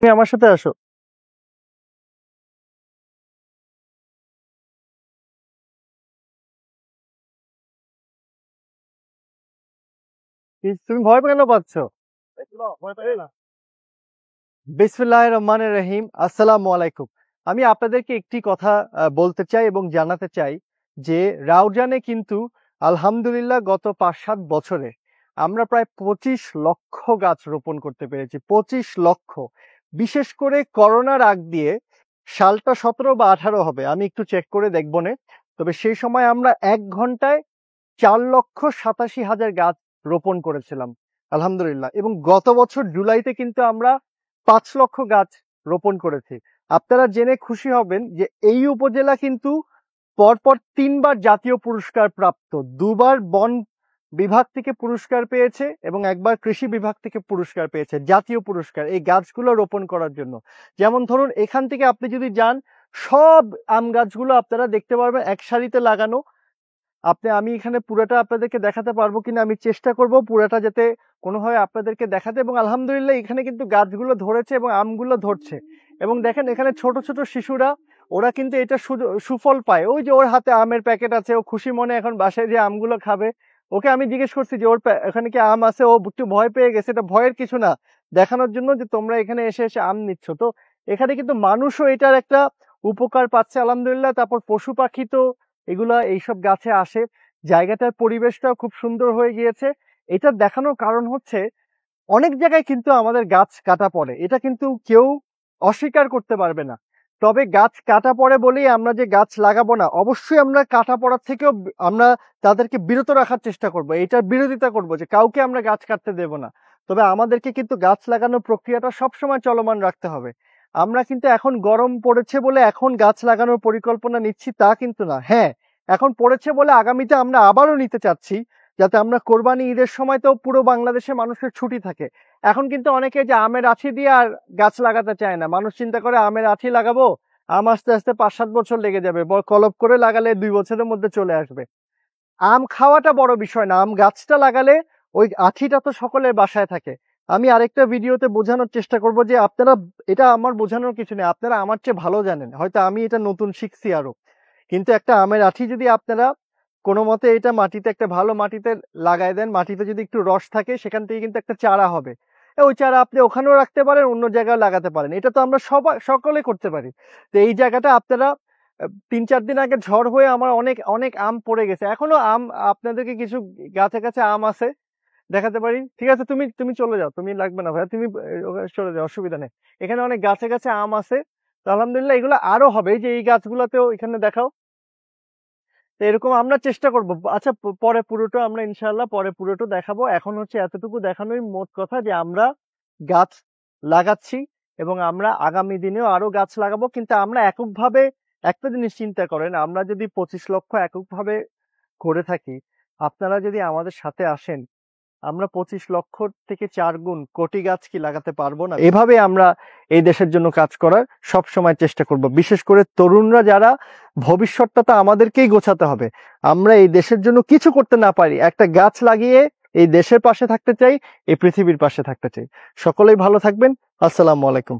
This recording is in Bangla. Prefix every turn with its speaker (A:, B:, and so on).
A: তুমি আমার সাথে আসো। তুমি ভয় কেন পাচ্ছ? বিসমিল্লাহির রহমানির রহিম। আসসালামু আলাইকুম। আমি আপনাদেরকে একটি কথা বলতে চাই এবং জানাতে চাই যে রাউজানে কিন্তু আলহামদুলিল্লাহ গত ৫-৭ বছরে আমরা প্রায় ২৫ লক্ষ গাছ রোপণ করতে পেরেছি। ২৫ লক্ষ। বিশেষ করে করোনার আগ দিয়ে সালটা ১৭ বা ১৮ হবে। আমি একটু চেক করে দেখব নে। তবে সেই সময় আমরা ১ ঘন্টায় ৪,৮৭,০০০ গাছ রোপণ করেছিলাম আলহামদুলিল্লাহ। এবং গত বছর জুলাইতে কিন্তু আমরা ৫ লক্ষ গাছ রোপণ করেছি। আপনারা জেনে খুশি হবেন যে এই উপজেলা কিন্তু পরপর ৩ বার জাতীয় পুরস্কার প্রাপ্ত। ২ বার বন বিভাগ থেকে পুরস্কার পেয়েছে এবং ১ বার কৃষি বিভাগ থেকে পুরস্কার পেয়েছে, জাতীয় পুরস্কার এই গাছগুলো রোপণ করার জন্য। যেমন ধরুন এখান থেকে আপনি যদি যান, সব আম গাছগুলো আপনারা দেখতে পারবেন এক সারিতে লাগানো। আমি এখানে পুরোটা আপনাদেরকে দেখাতে পারবো কিনা আমি চেষ্টা করব পুরোটা যাতে কোনোভাবে আপনাদেরকে দেখাতে। এবং আলহামদুলিল্লাহ এখানে কিন্তু গাছগুলো ধরেছে এবং আমগুলো ধরছে। এবং দেখেন এখানে ছোট ছোট শিশুরা, ওরা কিন্তু এটা সুফল পায়। ওই যে ওর হাতে আমের প্যাকেট আছে, ও খুশি মনে এখন বাসায় যে আমগুলো খাবে। ওকে আমি জিজ্ঞেস করছি যে ওর এখানে কি আম আছে, ও একটু ভয় পেয়ে গেছে। এটা ভয়ের কিছু না, দেখানোর জন্য যে তোমরা এখানে এসে এসে আম নিচ্ছ। তো এখানে কিন্তু মানুষও এটার একটা উপকার পাচ্ছে আলহামদুলিল্লাহ। তারপর পশু পাখি তো এগুলা এইসব গাছে আসে। জায়গাটার পরিবেশটাও খুব সুন্দর হয়ে গিয়েছে। এটা দেখানোর কারণ হচ্ছে অনেক জায়গায় কিন্তু আমাদের গাছ কাটা পড়ে, এটা কিন্তু কেউ অস্বীকার করতে পারবে না। তবে গাছ কাটা পড়ে বলেই আমরা যে গাছ লাগাবো না, অবশ্যই আমরা কাটা পড়ার থেকেও আমরা তাদেরকে বিরত রাখার চেষ্টা করব, এটার বিরোধিতা করব যে কাউকে আমরা গাছ কাটতে দেব না। তবে আমাদেরকে কিন্তু গাছ লাগানোর প্রক্রিয়াটা সবসময় চলমান রাখতে হবে। আমরা কিন্তু এখন গরম পড়েছে বলে এখন গাছ লাগানোর পরিকল্পনা নিচ্ছি তা কিন্তু না। হ্যাঁ, এখন পড়েছে বলে আগামীতে আমরা আবারও নিতে চাচ্ছি, যাতে আমরা কোরবানি ঈদের সময় তো পুরো বাংলাদেশে মানুষের ছুটি থাকে। এখন কিন্তু অনেকে যে আমের আঠি দিয়ে আর গাছ লাগাতে চায় না। মানুষ চিন্তা করে আমের আঠি লাগাবো, আম আস্তে আস্তে ৫-৭ বছর লেগে যাবে, কলপ করে লাগালে ২ বছরের মধ্যে চলে আসবে। আম খাওয়াটা বড় বিষয় না, আম গাছটা লাগালে ওই আঠিটা তো সকলের বাসায় থাকে। আমি আরেকটা ভিডিওতে বোঝানোর চেষ্টা করব যে আপনারা, এটা আমার বোঝানোর কিছু নেই, আপনারা আমার চেয়ে ভালো জানেন। হয়তো আমি এটা নতুন শিখছি আরো। কিন্তু একটা আমের আঠি যদি আপনারা কোনো মতে এটা মাটিতে, একটা ভালো মাটিতে লাগাই দেন, মাটিতে যদি একটু রস থাকে সেখান থেকে কিন্তু একটা চারা হবে। ওই চারা আপনি ওখানেও রাখতে পারেন, অন্য জায়গায় লাগাতে পারেন। এটা তো আমরা সকলে করতে পারি। তো এই জায়গাটা আপনারা ৩-৪ দিন আগে ঝড় হয়ে আমার অনেক অনেক আম পড়ে গেছে। এখনো আম, আপনাদেরকে কিছু গাছে গাছে আম আছে দেখাতে পারি। ঠিক আছে, তুমি তুমি চলে যাও, তুমি লাগবে না ভাইয়া, তুমি ওখানে চলে যাও, অসুবিধা নেই। এখানে অনেক গাছে গাছে আম আছে। তো আলহামদুলিল্লাহ এগুলো আরো হবে। এই যে এই গাছগুলোতেও এখানে দেখাও। তো এরকম আমরা চেষ্টা করব। আচ্ছা, পরে পুরোটা আমরা ইনশাআল্লাহ পরে পুরোটা দেখাবো। এখন হচ্ছে এতটুকু দেখানোই মোট কথা যে আমরা গাছ লাগাচ্ছি এবং আমরা আগামী দিনেও আরো গাছ লাগাবো। কিন্তু আমরা এককভাবে, একটা জিনিস চিন্তা করেন, আমরা যদি ২৫ লক্ষ এককভাবে করে থাকি, আপনারা যদি আমাদের সাথে আসেন, আমরা ২৫ লক্ষ থেকে ৪ গুণ কোটি গাছ কি লাগাতে পারবো না? এভাবে আমরা এই দেশের জন্য কাজ করার সব সময় চেষ্টা করব। বিশেষ করে তরুণরা যারা, ভবিষ্যৎটা তো আমাদেরকেই গোছাতে হবে। আমরা এই দেশের জন্য কিছু করতে না পারি, একটা গাছ লাগিয়ে এই দেশের পাশে থাকতে চাই, এই পৃথিবীর পাশে থাকতে চাই। সকলেই ভালো থাকবেন। আসসালামু আলাইকুম।